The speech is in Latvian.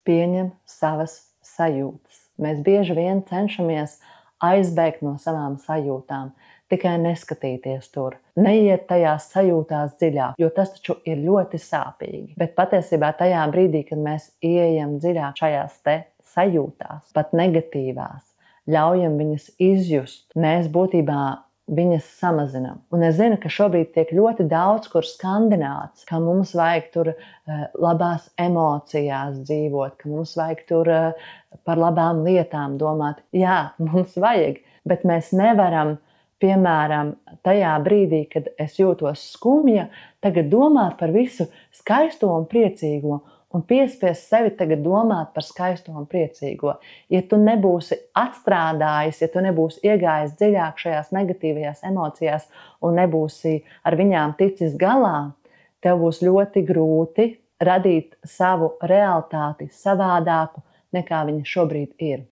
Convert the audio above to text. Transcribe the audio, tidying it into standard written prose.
pieņem savas sajūtas. Mēs bieži vien cenšamies aizbēgt no savām sajūtām, tikai neskatīties tur, neiet tajās sajūtās dziļāk, jo tas taču ir ļoti sāpīgi. Bet patiesībā tajā brīdī, kad mēs ieejam dziļāk šajās te sajūtās, pat negatīvās, ļaujam viņas izjust, mēs būtībā viņas samazinām. Un es zinu, ka šobrīd tiek ļoti daudz kur skandināts, ka mums vajag tur labās emocijās dzīvot, ka mums vajag tur par labām lietām domāt. Jā, mums vajag, bet mēs nevaram, piemēram, tajā brīdī, kad es jūtos skumja, tagad domāt par visu skaisto un priecīgo un piespiest sevi tagad domāt par skaisto un priecīgo. Ja tu nebūsi atstrādājis, ja tu nebūsi iegājis dziļāk šajās negatīvajās emocijās un nebūsi ar viņām ticis galā, tev būs ļoti grūti radīt savu realitāti savādāku, nekā viņa šobrīd ir.